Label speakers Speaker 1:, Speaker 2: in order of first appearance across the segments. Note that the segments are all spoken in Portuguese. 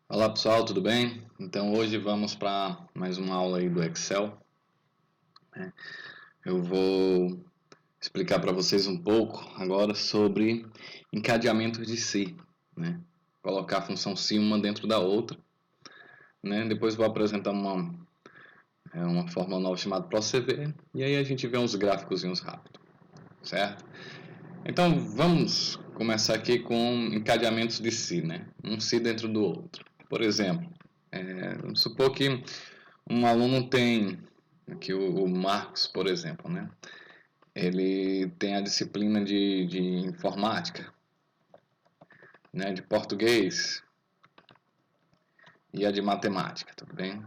Speaker 1: Olá pessoal, tudo bem? Então hoje vamos para mais uma aula aí do Excel. Eu vou explicar para vocês um pouco agora sobre encadeamentos de si, né? Colocar a função si uma dentro da outra, né? Depois vou apresentar uma fórmula nova chamada ProCV e aí a gente vê uns gráficos rápido, certo? Então vamos começar aqui com encadeamentos de si, né? Um si dentro do outro. Por exemplo, vamos supor que um aluno tem aqui o Marcos, por exemplo, né? Ele tem a disciplina de informática, né? De português e a de matemática, tudo bem?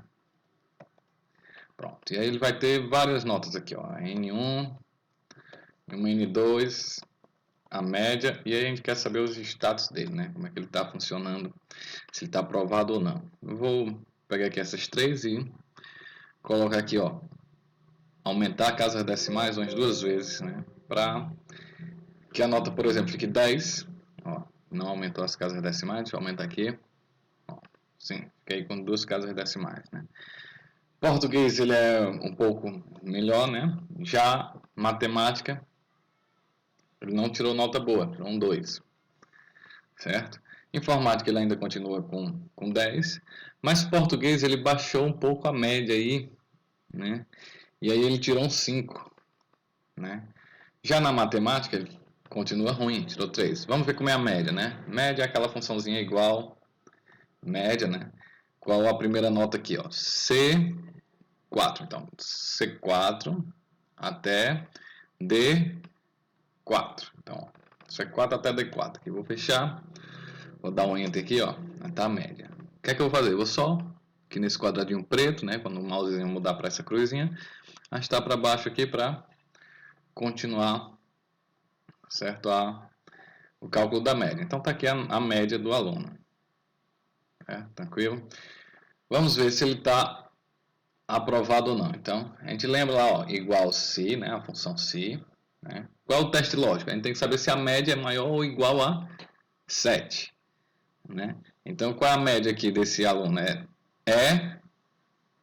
Speaker 1: Pronto. E aí ele vai ter várias notas aqui, ó. N1, uma N2, a média, e aí a gente quer saber os status dele, né? Como é que ele está funcionando, se ele está aprovado ou não. Eu vou pegar aqui essas três e colocar aqui, ó, aumentar casas decimais umas duas vezes, né? Para que a nota, por exemplo, fique 10. Ó, não aumentou as casas decimais, deixa eu aumentar aqui. Ó, sim, fiquei com duas casas decimais, né? Português ele é um pouco melhor, né? Já matemática, ele não tirou nota boa, tirou um 2, certo? Informática ele ainda continua com 10, mas português ele baixou um pouco a média aí, né? E aí ele tirou um 5, né? Já na matemática ele continua ruim, tirou 3. Vamos ver como é a média, né? Média é aquela funçãozinha igual, média, né? Qual a primeira nota aqui, ó? C4. Então, C4 até D4. Então, C4 até D4. Aqui vou fechar. Vou dar um Enter aqui, ó. Tá a média. O que é que eu vou fazer? Eu vou só, aqui nesse quadradinho preto, né? Quando o mousezinho mudar para essa cruzinha, arrastar para baixo aqui para continuar, certo? O cálculo da média. Então, tá aqui a média do aluno. Tranquilo? Vamos ver se ele está aprovado ou não. Então, a gente lembra lá, ó, igual se, né, a função se. Né? Qual é o teste lógico? A gente tem que saber se a média é maior ou igual a 7. Né? Então, qual é a média aqui desse aluno? É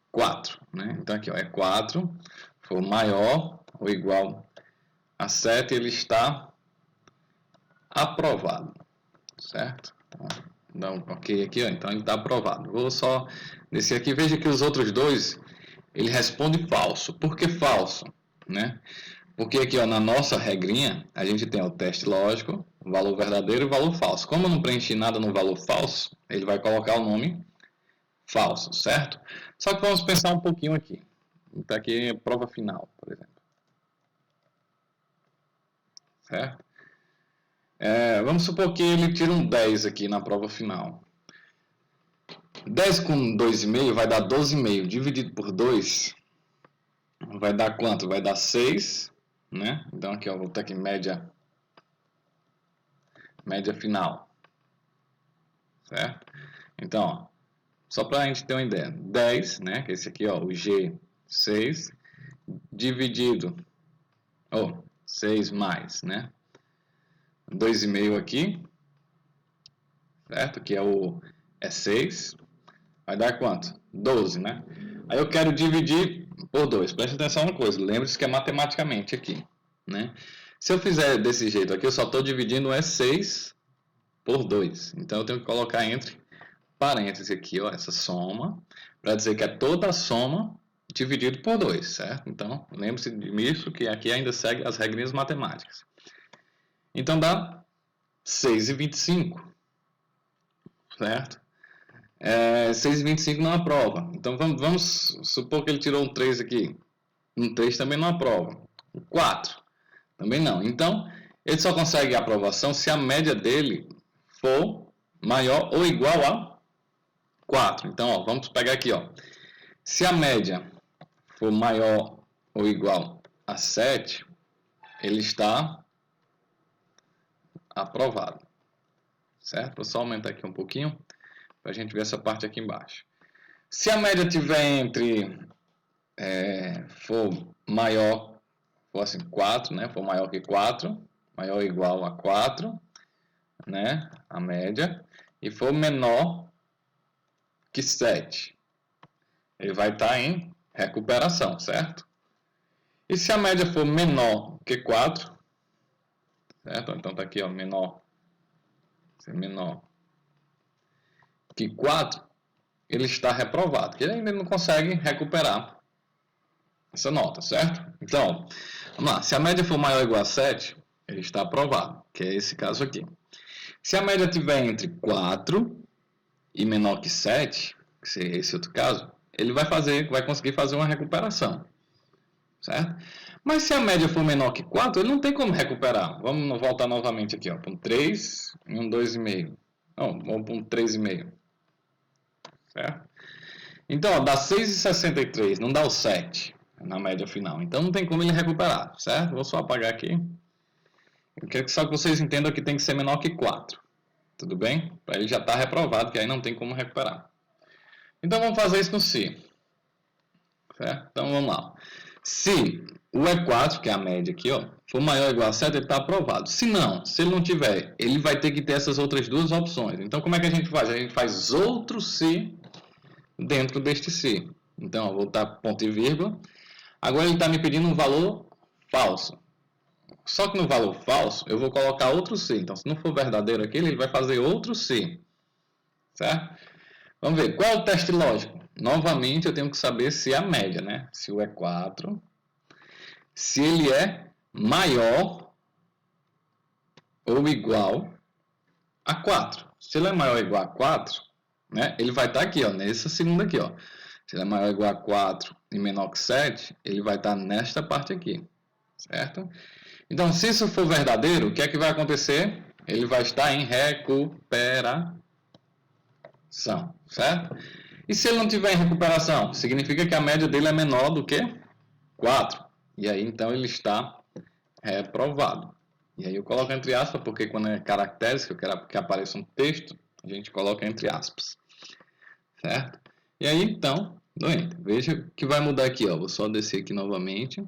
Speaker 1: 4. Né? Então, aqui ó, é 4. For maior ou igual a 7, ele está aprovado. Certo? Então, dá um ok aqui, ó. Então ele está aprovado. Vou só descer aqui. Veja que os outros dois ele responde falso. Por que falso? Né? Porque aqui ó, na nossa regrinha a gente tem o teste lógico, o valor verdadeiro e o valor falso. Como eu não preenchi nada no valor falso, ele vai colocar o nome falso, certo? Só que vamos pensar um pouquinho aqui. Está aqui a prova final, por exemplo. Certo? Vamos supor que ele tira um 10 aqui na prova final. 10 com 2,5 vai dar 12,5. Dividido por 2 vai dar quanto? Vai dar 6, né? Então aqui ó, vou botar aqui média final, certo? Então, ó, só para a gente ter uma ideia, 10, né? Que esse aqui ó, o G6 dividido, 6 mais, né? 2,5 aqui, certo? Que é 6, vai dar quanto? 12, né? Aí eu quero dividir por 2. Preste atenção uma coisa, lembre-se que é matematicamente aqui, né? Se eu fizer desse jeito aqui, eu só estou dividindo é 6 por 2. Então eu tenho que colocar entre parênteses aqui, ó, essa soma, para dizer que é toda a soma dividido por 2, certo? Então, lembre-se disso, que aqui ainda segue as regrinhas matemáticas. Então dá 6,25, certo? 6,25 não aprova. Então vamos supor que ele tirou um 3 aqui. Um 3 também não aprova. Um 4 também não. Então, ele só consegue a aprovação se a média dele for maior ou igual a 4. Então, ó, vamos pegar aqui. Ó. Se a média for maior ou igual a 7, ele está aprovado. Certo? Vou só aumentar aqui um pouquinho para a gente ver essa parte aqui embaixo. Se a média tiver entre for maior, for assim 4, né? For maior que 4, maior ou igual a 4, né? A média, e for menor que 7, ele vai estar em recuperação, certo? E se a média for menor que 4, certo? Então está aqui, ó, menor que 4, ele está reprovado, porque ele ainda não consegue recuperar essa nota, certo? Então, vamos lá, se a média for maior ou igual a 7, ele está aprovado, que é esse caso aqui. Se a média estiver entre 4 e menor que 7, que seria esse outro caso, ele vai conseguir fazer uma recuperação, certo? Mas se a média for menor que 4, ele não tem como recuperar. Vamos voltar novamente aqui, para um 3 e um 2,5. Não, vamos para um 3,5. Certo? Então, ó, dá 6,63, não dá o 7 na média final. Então, não tem como ele recuperar, certo? Vou só apagar aqui. Eu quero só que vocês entendam que tem que ser menor que 4. Tudo bem? Para ele já estar reprovado, que aí não tem como recuperar. Então, vamos fazer isso no si. Certo? Então, vamos lá. Se o E4, que é a média aqui, ó, for maior ou igual a 7, ele está aprovado. Se não, se ele não tiver, ele vai ter que ter essas outras duas opções. Então, como é que a gente faz? A gente faz outro se dentro deste se. Então, eu vou botar ponto e vírgula. Agora ele está me pedindo um valor falso. Só que no valor falso, eu vou colocar outro se. Então, se não for verdadeiro aquele, ele vai fazer outro se. Certo? Vamos ver, qual é o teste lógico? Novamente, eu tenho que saber se é a média, né? Se o E4, se ele é maior ou igual a 4. Se ele é maior ou igual a 4, né? Ele vai estar aqui, ó, nessa segunda aqui, ó. Se ele é maior ou igual a 4 e menor que 7, ele vai estar nesta parte aqui, certo? Então, se isso for verdadeiro, o que é que vai acontecer? Ele vai estar em recuperação, certo? E se ele não tiver em recuperação? Significa que a média dele é menor do que 4. E aí, então, ele está reprovado. E aí eu coloco entre aspas, porque quando é caracteres, que eu quero que apareça um texto, a gente coloca entre aspas. Certo? E aí, então, dou enter. Veja que vai mudar aqui, ó. Vou só descer aqui novamente.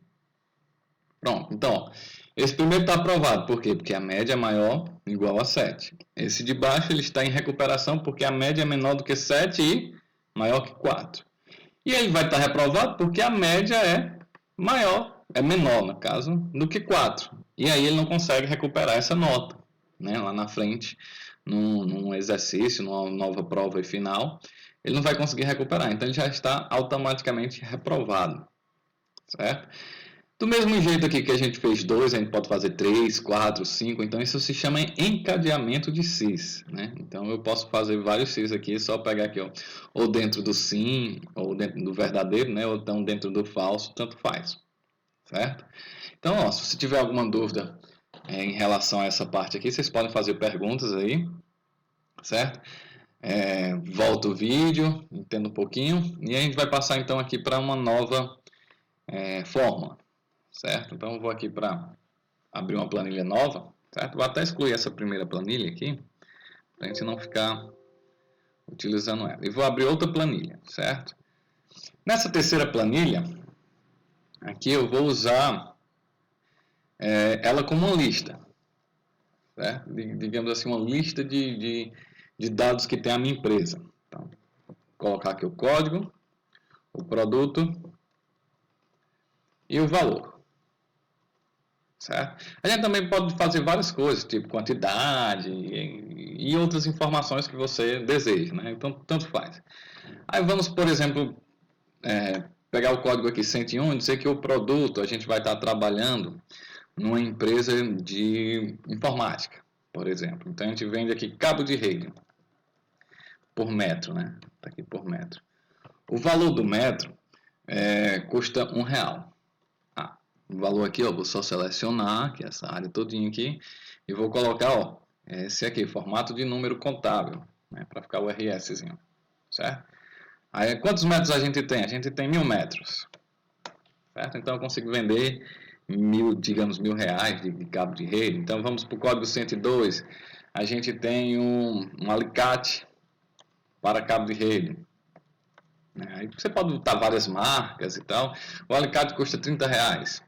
Speaker 1: Pronto. Então, ó, esse primeiro está aprovado. Por quê? Porque a média é maior ou igual a 7. Esse de baixo ele está em recuperação porque a média é menor do que 7 e maior que 4. E ele vai estar reprovado porque a média é menor, no caso, do que 4. E aí ele não consegue recuperar essa nota, né? Lá na frente, num exercício, numa nova prova final, ele não vai conseguir recuperar. Então ele já está automaticamente reprovado, certo? Do mesmo jeito aqui que a gente fez 2, a gente pode fazer 3, 4, 5. Então isso se chama encadeamento de sis, né? Então eu posso fazer vários sis aqui, só pegar aqui, ó, ou dentro do sim, ou dentro do verdadeiro, né? Ou então dentro do falso, tanto faz, certo? Então, ó, se você tiver alguma dúvida em relação a essa parte aqui, vocês podem fazer perguntas aí, certo? Volta o vídeo, entenda um pouquinho, e a gente vai passar então aqui para uma nova fórmula, certo? Então, eu vou aqui para abrir uma planilha nova, certo? Vou até excluir essa primeira planilha aqui, para a gente não ficar utilizando ela. E vou abrir outra planilha, certo? Nessa terceira planilha, aqui eu vou usar ela como uma lista, certo? Digamos assim, uma lista de dados que tem a minha empresa. Então, vou colocar aqui o código, o produto e o valor. Certo? A gente também pode fazer várias coisas, tipo quantidade e outras informações que você deseja, né? Então, tanto faz. Aí vamos, por exemplo, pegar o código aqui 101 e dizer que o produto a gente vai estar trabalhando numa empresa de informática, por exemplo. Então, a gente vende aqui cabo de rede por metro, né? Está aqui por metro. O valor do metro custa R$1. O valor aqui, ó, vou só selecionar que essa área todinha aqui e vou colocar, ó, esse aqui, formato de número contábil, né, para ficar o RSzinho, certo? Aí, quantos metros a gente tem? A gente tem 1000 metros, certo? Então eu consigo vender digamos, R$1.000 de cabo de rede. Então vamos para o código 102, a gente tem um alicate para cabo de rede. Aí você pode botar várias marcas e tal. O alicate custa R$30.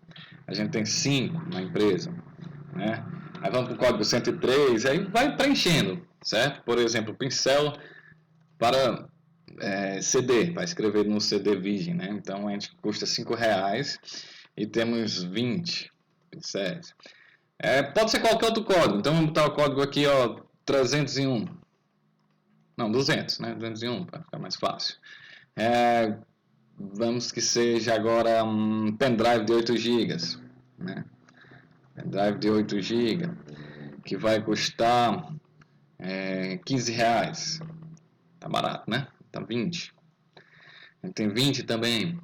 Speaker 1: A gente tem 5 na empresa, né? Aí vamos para o código 103, aí vai preenchendo, certo? Por exemplo, pincel para CD, para escrever no CD Virgem, né? Então a gente custa R$5 e temos 20 pincéis. Pode ser qualquer outro código, então vamos botar o código aqui, ó, 301. Não, 200, né? 201 para ficar mais fácil. Vamos que seja agora um pendrive de 8 GB, né? Pendrive de 8 GB que vai custar R$15. Tá barato, né? Tá 20. Tem 20 também.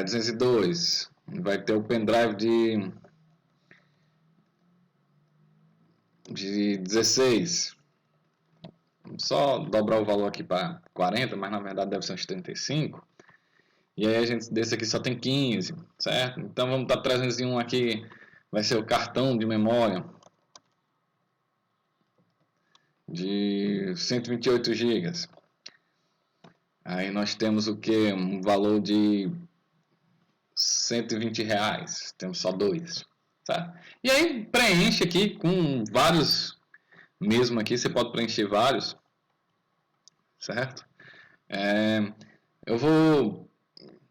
Speaker 1: 202. Vai ter o pendrive de 16. Só dobrar o valor aqui para 40, mas na verdade deve ser uns 35. E aí a gente desse aqui só tem 15, certo? Então vamos dar 301 aqui, vai ser o cartão de memória de 128 GB. Aí nós temos o que? Um valor de R$120. Temos só 2. Tá? E aí preenche aqui com vários. Mesmo aqui você pode preencher vários. Certo? Eu vou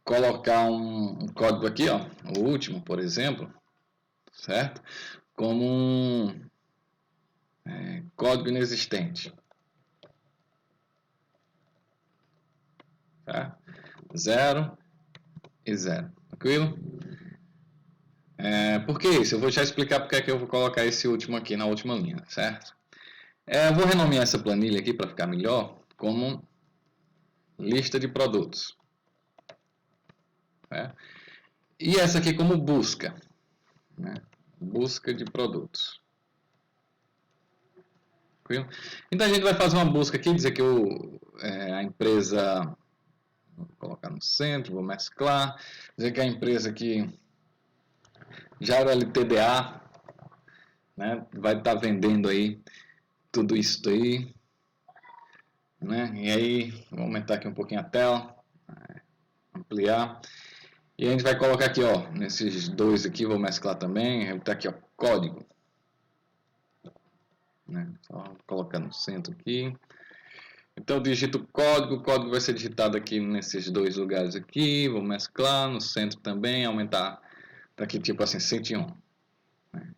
Speaker 1: colocar um código aqui, ó, o último, por exemplo, certo? Como um código inexistente. Tá? 0 e 0. Tranquilo? Por que isso? Eu vou já explicar porque é que eu vou colocar esse último aqui na última linha, certo? Eu vou renomear essa planilha aqui para ficar melhor como lista de produtos. E essa aqui como busca. Né? Busca de produtos. Tranquilo? Então a gente vai fazer uma busca aqui, dizer que a empresa... Vou colocar no centro, vou mesclar. Dizer que a empresa aqui já era LTDA, né? Vai estar vendendo aí tudo isso aí, né? E aí, vou aumentar aqui um pouquinho a tela, ampliar, e a gente vai colocar aqui, ó, nesses dois aqui, vou mesclar também, vou botar aqui, ó, código, né? Só colocar no centro aqui. Então eu digito o código vai ser digitado aqui nesses dois lugares aqui, vou mesclar, no centro também, aumentar para aqui tipo assim, 101. Né?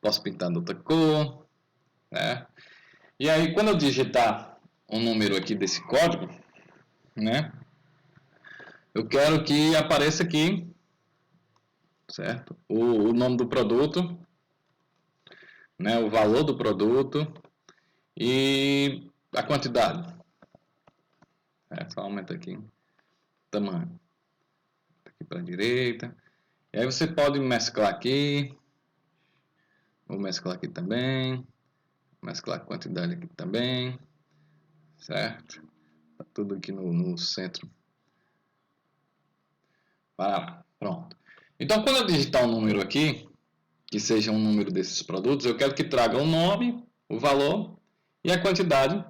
Speaker 1: Posso pintar de outra cor, né? E aí quando eu digitar o número aqui desse código, né? Eu quero que apareça aqui, certo? O nome do produto, né? O valor do produto e a quantidade. Só aumenta aqui o tamanho. Aqui para a direita. E aí você pode mesclar aqui. Vou mesclar aqui também. Mesclar a quantidade aqui também. Certo? Tá tudo aqui no centro. Pronto. Então quando eu digitar um número aqui, que seja um número desses produtos, eu quero que traga o nome, o valor e a quantidade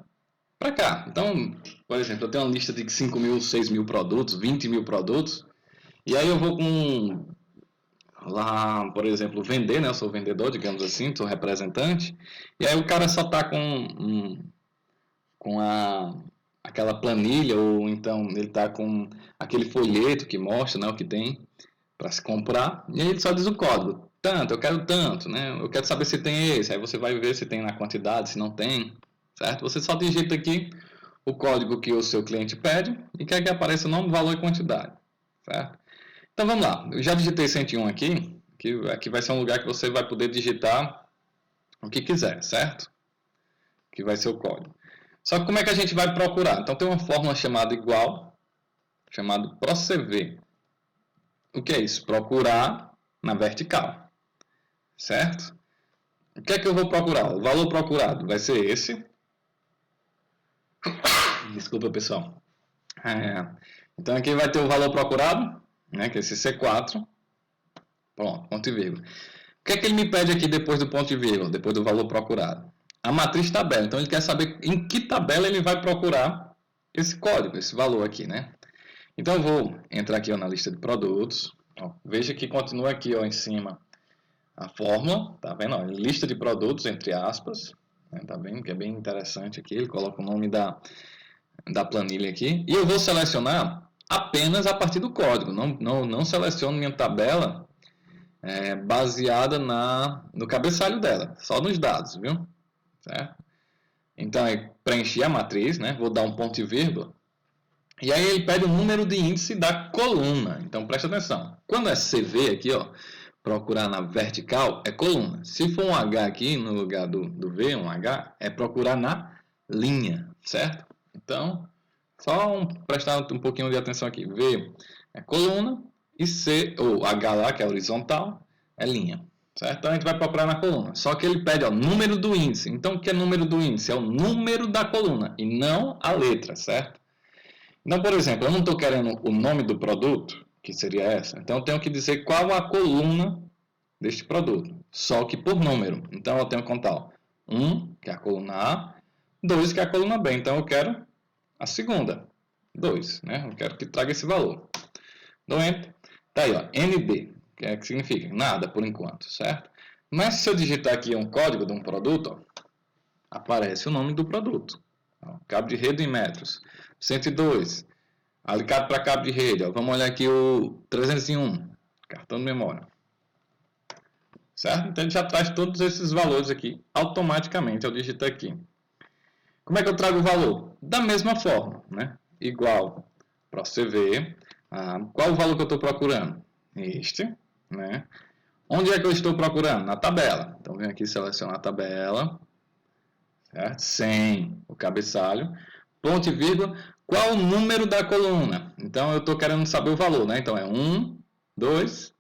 Speaker 1: para cá. Então, por exemplo, eu tenho uma lista de 5.000, 6.000 produtos, 20.000 produtos, e aí eu vou com lá, por exemplo, vender, né? Eu sou vendedor, digamos assim, sou representante, e aí o cara só está com aquela planilha, ou então ele está com aquele folheto que mostra, né, o que tem para se comprar, e aí ele só diz o código, tanto, eu quero tanto, né? Eu quero saber se tem esse, aí você vai ver se tem na quantidade, se não tem, certo? Você só digita aqui o código que o seu cliente pede e quer que apareça o nome, valor e quantidade, certo? Então vamos lá, eu já digitei 101 aqui, que aqui vai ser um lugar que você vai poder digitar o que quiser, certo? Que vai ser o código. Só que como é que a gente vai procurar? Então tem uma fórmula chamada igual, chamado PROCV. O que é isso? Procurar na vertical, certo? O que é que eu vou procurar? O valor procurado vai ser esse. Desculpa, pessoal. Então aqui vai ter o valor procurado, né, que é esse C4. Pronto, ponto e vírgula. O que é que ele me pede aqui depois do ponto e vírgula, depois do valor procurado? A matriz tabela. Então ele quer saber em que tabela ele vai procurar esse código, esse valor aqui, né? Então eu vou entrar aqui, ó, na lista de produtos. Ó, veja que continua aqui, ó, em cima a fórmula, tá vendo? Ó, lista de produtos, entre aspas, né? Tá vendo que é bem interessante aqui. Ele coloca o nome da planilha aqui, e eu vou selecionar apenas a partir do código, não seleciono minha tabela baseada no cabeçalho dela, só nos dados, viu? Certo? Então, preenchi a matriz, né? Vou dar um ponto e vírgula, e aí ele pede o número de índice da coluna. Então, presta atenção. Quando é CV aqui, ó, procurar na vertical, é coluna. Se for um H aqui, no lugar do V, um H, é procurar na linha, certo? Então, só prestar um pouquinho de atenção aqui. V é coluna e C, ou H lá, que é horizontal, é linha. Certo? Então, a gente vai procurar na coluna. Só que ele pede o número do índice. Então, o que é número do índice? É o número da coluna e não a letra, certo? Então, por exemplo, eu não estou querendo o nome do produto, que seria essa. Então, eu tenho que dizer qual a coluna deste produto, só que por número. Então, eu tenho que contar 1, que é a coluna A, 2, que é a coluna B. Então, eu quero a segunda, 2, né? Eu quero que traga esse valor. Dou Enter. Tá aí, ó, NB, que significa nada por enquanto, certo? Mas se eu digitar aqui um código de um produto, ó, aparece o nome do produto. Ó, cabo de rede em metros. 102. Alicate para cabo de rede. Ó. Vamos olhar aqui o 301. Cartão de memória. Certo? Então ele já traz todos esses valores aqui automaticamente ao digitar aqui. Como é que eu trago o valor? Da mesma forma, né? Igual para você ver qual o valor que eu estou procurando. Este, né? Onde é que eu estou procurando? Na tabela. Então venho aqui selecionar a tabela, certo? Sem o cabeçalho, ponto e vírgula. Qual o número da coluna? Então eu estou querendo saber o valor, né? Então é 1, 2,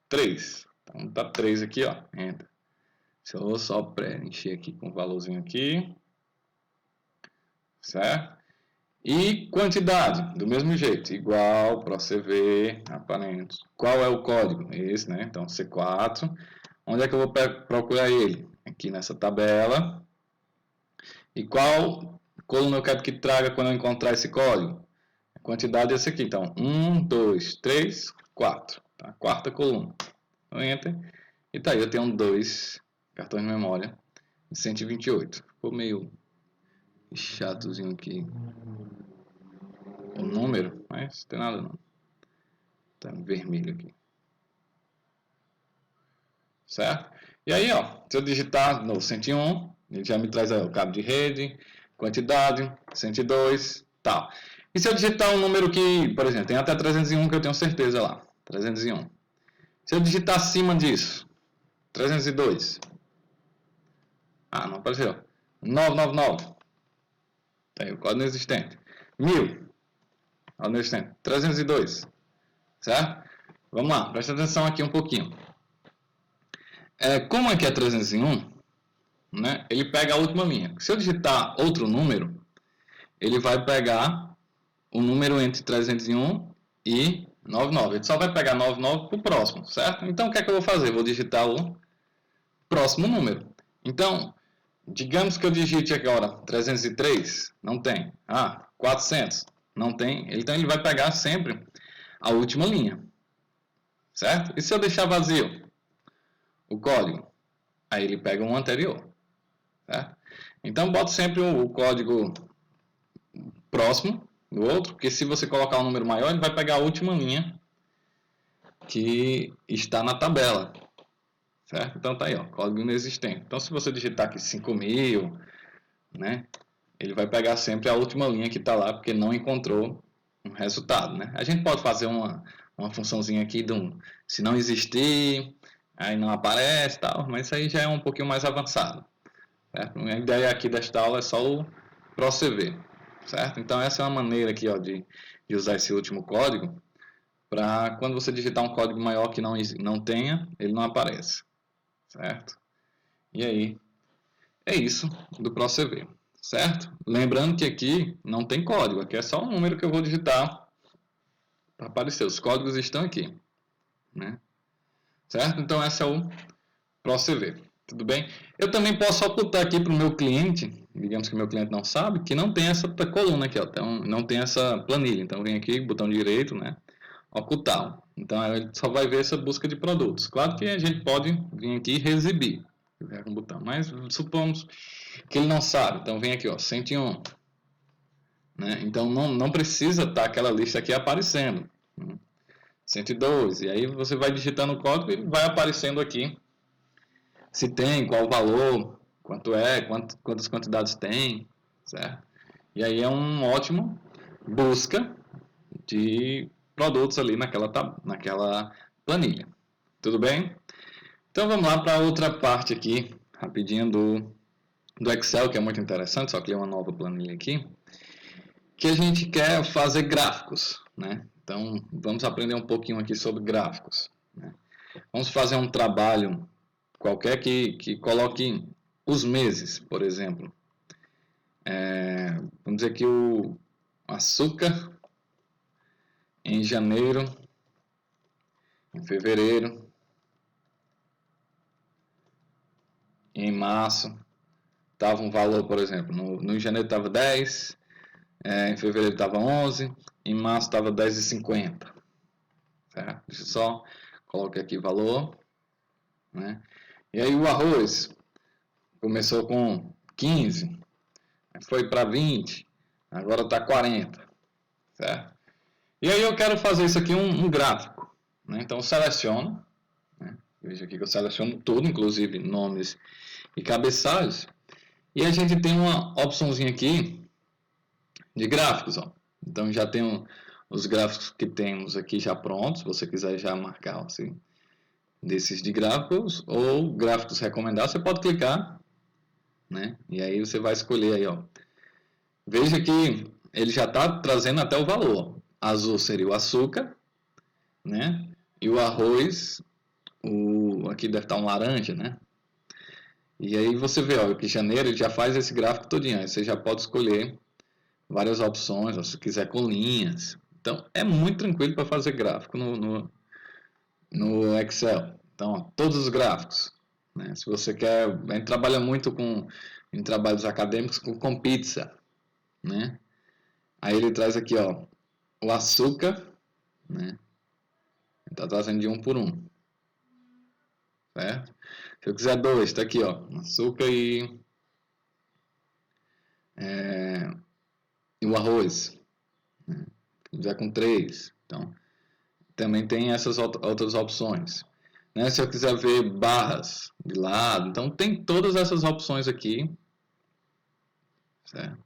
Speaker 1: 3. Então tá 3 aqui, ó. Enter. Se eu só preencher aqui com o valorzinho aqui, certo? E quantidade, do mesmo jeito, igual para você ver, aparente. Qual é o código? Esse, né? Então C4. Onde é que eu vou procurar ele? Aqui nessa tabela. E qual coluna eu quero que traga quando eu encontrar esse código? A quantidade é essa aqui. Então, 1, 2, 3, 4. Tá? Quarta coluna. Então, Enter. E tá aí, eu tenho 2 cartões de memória de 128. Ficou meio chatozinho aqui o número, mas não tem nada não. Tá vermelho aqui. Certo? E aí, ó, se eu digitar no 101, ele já me traz aí, o cabo de rede, quantidade, 102, tal. E se eu digitar um número que, por exemplo, tem até 301 que eu tenho certeza lá, 301. Se eu digitar acima disso, 302. Ah, não apareceu. 999. Tem o código inexistente. 1000. Código inexistente. 302. Certo? Vamos lá, presta atenção aqui um pouquinho. Como aqui é 301, né, ele pega a última linha. Se eu digitar outro número, ele vai pegar o número entre 301 e 99. Ele só vai pegar 99 para o próximo, certo? Então, o que é que eu vou fazer? Vou digitar o próximo número. Então, digamos que eu digite agora 303, não tem. 400, não tem. Então, ele vai pegar sempre a última linha, certo? E se eu deixar vazio o código? Aí ele pega um anterior, certo? Então, boto sempre o código próximo do outro, porque se você colocar um número maior, ele vai pegar a última linha que está na tabela, certo? Então tá aí, ó, código inexistente. Então se você digitar aqui 5000, né, ele vai pegar sempre a última linha que está lá, porque não encontrou um resultado, né? A gente pode fazer uma funçãozinha aqui se não existir, aí não aparece, tal, mas isso aí já é um pouquinho mais avançado, certo? A ideia aqui desta aula é só o ProCV, certo? Então essa é uma maneira aqui, ó, de usar esse último código para quando você digitar um código maior que não tenha, ele não aparece, certo? E aí, é isso do ProCV, certo? Lembrando que aqui não tem código, aqui é só um número que eu vou digitar para aparecer. Os códigos estão aqui, né? Certo? Então, esse é o ProCV, tudo bem? Eu também posso ocultar aqui para o meu cliente, digamos que o meu cliente não sabe, que não tem essa coluna aqui, ó, então, não tem essa planilha. Então, vem aqui, botão direito, né? Ocultar. Então ele só vai ver essa busca de produtos. Claro que a gente pode vir aqui e reexibir com o botão, mas supomos que ele não sabe. Então vem aqui, ó, 101. né? Então não precisa estar aquela lista aqui aparecendo, né? 102, e aí você vai digitando o código e vai aparecendo aqui se tem, qual o valor, quanto é, quantas quantidades tem, certo? E aí é um ótimo busca de produtos ali naquela planilha. Tudo bem? Então vamos lá para outra parte aqui, rapidinho do Excel, que é muito interessante, só criei uma nova planilha aqui, que a gente quer fazer gráficos, né? Então vamos aprender um pouquinho aqui sobre gráficos, né? Vamos fazer um trabalho qualquer que coloque os meses, por exemplo. Vamos dizer que o açúcar em janeiro, em fevereiro, em março, estava um valor, por exemplo, no janeiro estava 10, em fevereiro estava 11, em março estava 10,50. Certo? Deixa eu só colocar aqui valor, né? E aí o arroz começou com 15, foi para 20, agora está 40, certo? E aí eu quero fazer isso aqui um gráfico, né? Então eu seleciono, né? Veja aqui que eu seleciono tudo, inclusive nomes e cabeçalhos, e a gente tem uma opçãozinha aqui de gráficos, ó. Então já tem os gráficos que temos aqui já prontos, se você quiser já marcar assim, desses de gráficos ou gráficos recomendados, você pode clicar, né? E aí você vai escolher aí, ó. Veja que ele já está trazendo até o valor. Azul seria o açúcar, né? E o arroz, aqui deve estar um laranja, né? E aí você vê, ó, que janeiro ele já faz esse gráfico todinho. Aí você já pode escolher várias opções, ó, se quiser com linhas. Então é muito tranquilo para fazer gráfico no Excel. Então, ó, todos os gráficos, né? Se você quer, a gente trabalha muito em trabalhos acadêmicos com pizza, né? Aí ele traz aqui, ó, o açúcar, né? Está trazendo de um por um, certo? Se eu quiser dois, está aqui, ó, açúcar e o arroz, né? Se quiser com três, então também tem essas outras opções, né? Se eu quiser ver barras de lado, então tem todas essas opções aqui, certo?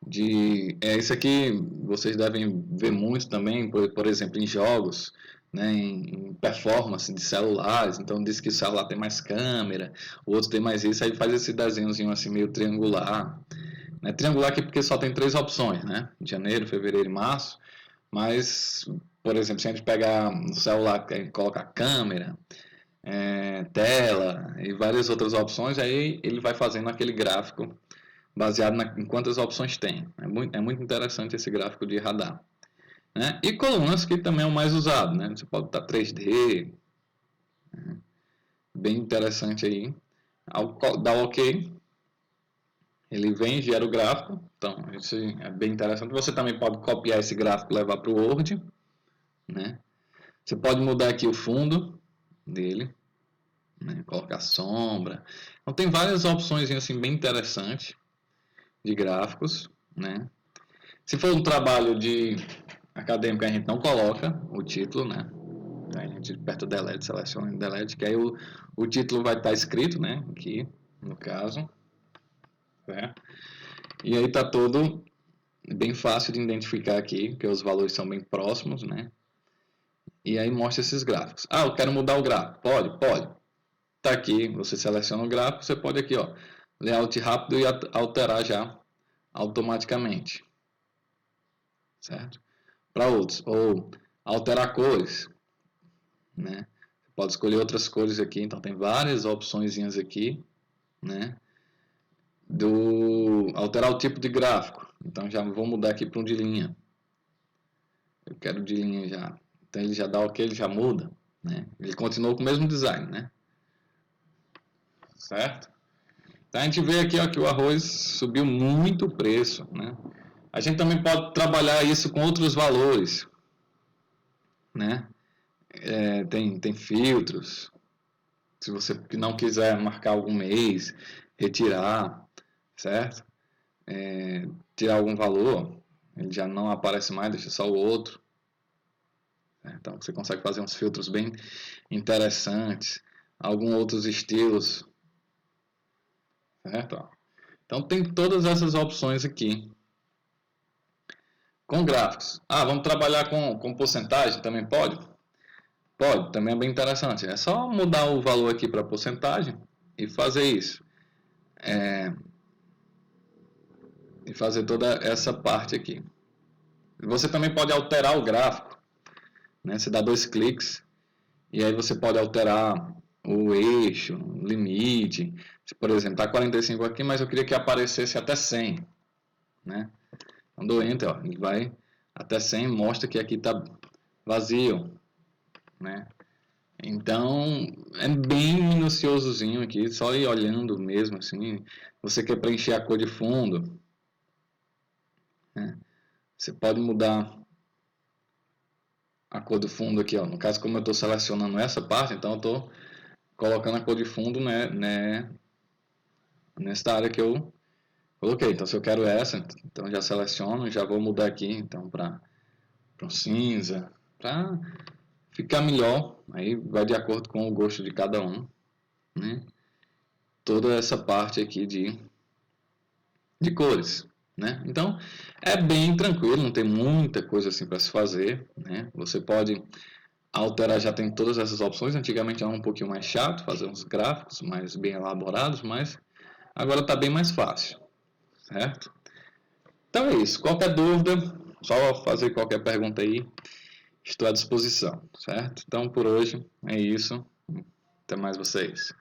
Speaker 1: Isso aqui vocês devem ver muito também, por exemplo, em jogos, né, em performance de celulares. Então diz que o celular tem mais câmera, o outro tem mais isso, aí faz esse desenhozinho assim meio triangular, né? Triangular aqui porque só tem três opções, né? Janeiro, fevereiro e março. Mas, por exemplo, se a gente pegar no celular e colocar câmera, tela e várias outras opções, aí ele vai fazendo aquele gráfico baseado em quantas opções tem. É muito interessante esse gráfico de radar, né? E colunas, que também é o mais usado, né? Você pode estar 3D, né? Bem interessante aí. Ao dar OK, ele vem e gera o gráfico. Então, isso é bem interessante. Você também pode copiar esse gráfico e levar para o Word, né? Você pode mudar aqui o fundo dele, né? Colocar sombra. Então, tem várias opções assim, bem interessantes de gráficos, né? Se for um trabalho de acadêmico, a gente não coloca o título, né? Então, a gente aperta o delete, seleciona o delete, que aí o título vai estar escrito, né? Aqui, no caso. Certo? E aí tá todo bem fácil de identificar aqui, porque os valores são bem próximos, né? E aí mostra esses gráficos. Ah, eu quero mudar o gráfico. Pode, pode. Tá aqui, você seleciona o gráfico, você pode aqui, ó, layout rápido e alterar já automaticamente. Certo? Para outros, ou alterar cores, né? Pode escolher outras cores aqui, então tem várias opções aqui, né? Alterar o tipo de gráfico, então já vou mudar aqui para um de linha. Eu quero de linha já, então ele já dá OK, ele já muda, né? Ele continua com o mesmo design, né? Certo? Então a gente vê aqui, ó, que o arroz subiu muito o preço, né? A gente também pode trabalhar isso com outros valores, né? Tem filtros. Se você não quiser marcar algum mês, retirar, certo? Tirar algum valor, ele já não aparece mais, deixa só o outro. Então você consegue fazer uns filtros bem interessantes, alguns outros estilos, certo? Então tem todas essas opções aqui. Com gráficos. Vamos trabalhar com porcentagem? Também pode? Pode, também é bem interessante. É só mudar o valor aqui para porcentagem e fazer isso. E fazer toda essa parte aqui. Você também pode alterar o gráfico, né? Você dá 2 cliques e aí você pode alterar o eixo, o limite. Por exemplo, está 45 aqui, mas eu queria que aparecesse até 100, né? Então dou Enter, ó, ele vai até 100, mostra que aqui está vazio, né? Então é bem minuciosozinho aqui, só ir olhando mesmo assim. Você quer preencher a cor de fundo, né? Você pode mudar a cor do fundo aqui, ó. No caso, como eu estou selecionando essa parte, então eu estou colocando a cor de fundo, né, nesta área que eu coloquei. Então se eu quero essa, então já seleciono, já vou mudar aqui então para um cinza, para ficar melhor. Aí vai de acordo com o gosto de cada um, né? Toda essa parte aqui de cores, né? Então é bem tranquilo, não tem muita coisa assim para se fazer, né? Você pode alterar, já tem todas essas opções. Antigamente era um pouquinho mais chato fazer uns gráficos mais bem elaborados, mas agora está bem mais fácil, certo? Então é isso. Qualquer dúvida, só fazer qualquer pergunta aí, estou à disposição, certo? Então por hoje é isso. Até mais vocês.